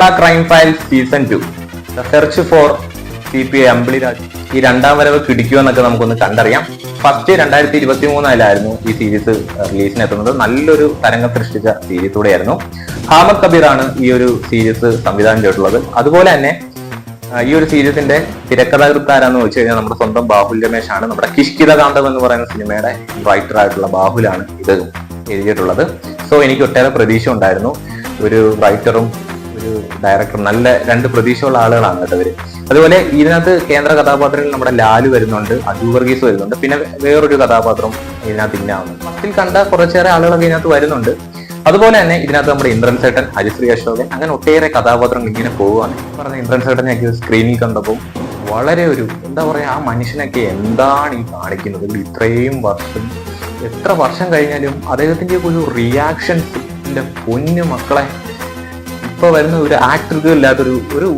Kerala crime files season 2 the search for CPI അമ്പിളിരാജ് ഈ രണ്ടാം വരവ് കിടിക്കുമെന്നൊക്കെ നമുക്കൊന്ന് കണ്ടറിയാം. ഫസ്റ്റ് 2023 ഈ സീരീസ് റിലീസിനെത്തുന്നത്. നല്ലൊരു തരംഗം സൃഷ്ടിച്ച സീരീസ് കൂടെയായിരുന്നു. ഹാമദ് കബീർ ആണ് ഈ ഒരു സീരീസ് സംവിധാനം ചെയ്തിട്ടുള്ളത്. അതുപോലെ തന്നെ ഈ ഒരു സീരീസിന്റെ തിരക്കഥാകൃത്ത് ആരാന്ന് വെച്ച് കഴിഞ്ഞാൽ നമ്മുടെ സ്വന്തം ബാഹുൽ രമേശ് ആണ്. നമ്മുടെ കിഷ്കിതകാന്തം എന്ന് പറയുന്ന സിനിമയുടെ റൈറ്റർ ആയിട്ടുള്ള ബാഹുലാണ് ഇത് എഴുതിയിട്ടുള്ളത്. സോ എനിക്ക് ഒട്ടേറെ പ്രതീക്ഷ ഉണ്ടായിരുന്നു. ഒരു റൈറ്ററും ഒരു ഡയറക്ടറും നല്ല രണ്ട് പ്രതീക്ഷയുള്ള ആളുകളാണ് കേട്ടോ ഇവര്. അതുപോലെ ഇതിനകത്ത് കേന്ദ്ര കഥാപാത്രങ്ങളിൽ നമ്മുടെ ലാലു വരുന്നുണ്ട്, അജു വർഗീസ് വരുന്നുണ്ട്, പിന്നെ വേറൊരു കഥാപാത്രം ഇതിനകത്ത് ഇന്നാവുന്നു. ഫസ്റ്റിൽ കണ്ട കുറച്ചേറെ ആളുകളൊക്കെ ഇതിനകത്ത് വരുന്നുണ്ട്. അതുപോലെ തന്നെ ഇതിനകത്ത് നമ്മുടെ ഇന്ദ്രൻ സേട്ടൻ, ഹരിശ്രീ അശോകൻ, അങ്ങനെ ഒട്ടേറെ കഥാപാത്രങ്ങൾ ഇങ്ങനെ പോവുകയാണ്. പറഞ്ഞ ഇന്ദ്രൻ സേട്ടനെയൊക്കെ സ്ക്രീനിൽ കണ്ടപ്പോൾ വളരെ ഒരു എന്താ പറയാ, ആ മനുഷ്യനൊക്കെ എന്താണ് ഈ കാണിക്കുന്നത്. ഇത്രയും വർഷം, എത്ര വർഷം കഴിഞ്ഞാലും അദ്ദേഹത്തിന്റെ ഒരു റിയാക്ഷൻസിന്റെ പൊന്നു മക്കളെ, ഇപ്പൊ വരുന്ന ഒരു ആക്ടർക്ക് ഇല്ലാത്തൊരു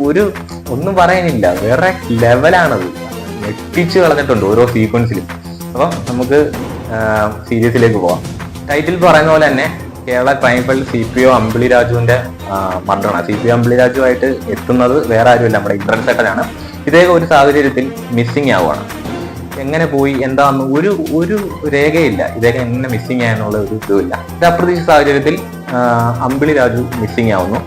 ഒരു ഒന്നും പറയാനില്ല, വേറെ ലെവലാണത്. ഞെട്ടിച്ച് കളഞ്ഞിട്ടുണ്ട് ഓരോ സീക്വൻസിലും. അപ്പം നമുക്ക് സീരീസിലേക്ക് പോവാം. ടൈറ്റിൽ പറയുന്ന പോലെ തന്നെ Kerala crime file CPO അമ്പിളിരാജുവിന്റെ മർഡറാണ്. CPO അമ്പിളിരാജുവായിട്ട് എത്തുന്നത് വേറെ ആരുമില്ല, നമ്മുടെ ഇന്ദ്രൻ സേട്ടനാണ്. ഇദ്ദേഹം ഒരു സാഹചര്യത്തിൽ മിസ്സിംഗ് ആവുകയാണ്. എങ്ങനെ പോയി എന്താന്ന് ഒരു രേഖയില്ല. ഇദ്ദേഹം എങ്ങനെ മിസ്സിംഗ് ആയെന്നുള്ള ഒരു ഇതുമില്ല. ഇത് അപ്രതീക്ഷിത സാഹചര്യത്തിൽ അമ്പിളിരാജു മിസ്സിംഗ് ആവുന്നു.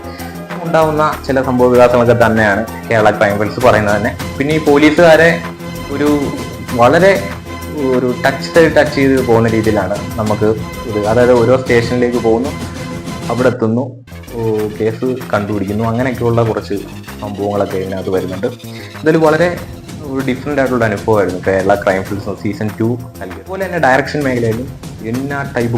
ഉണ്ടാവുന്ന ചില സംഭവ വികാസങ്ങളൊക്കെ തന്നെയാണ് കേരള ക്രൈം ഫയൽസ് പറയുന്നത് തന്നെ. പിന്നെ ഈ പോലീസുകാരെ ഒരു വളരെ ഒരു ടച്ച് ചെയ്ത് പോകുന്ന രീതിയിലാണ് നമുക്ക് ഇത്. അതായത് ഓരോ സ്റ്റേഷനിലേക്ക് പോകുന്നു, അവിടെ എത്തുന്നു, കേസ് കണ്ടുപിടിക്കുന്നു, അങ്ങനെയൊക്കെയുള്ള കുറച്ച് സംഭവങ്ങളൊക്കെ ഇതിനകത്ത് വരുന്നുണ്ട്. ഇതിൽ വളരെ ഒരു ഡിഫറെൻ്റ് ആയിട്ടുള്ള അനുഭവമായിരുന്നു കേരള ക്രൈം ഫയൽസ് സീസൺ 2 നൽകിയത്. അതുപോലെ തന്നെ ഡയറക്ഷൻ മേഖലയിലും എന്നാ ടൈപ്പ്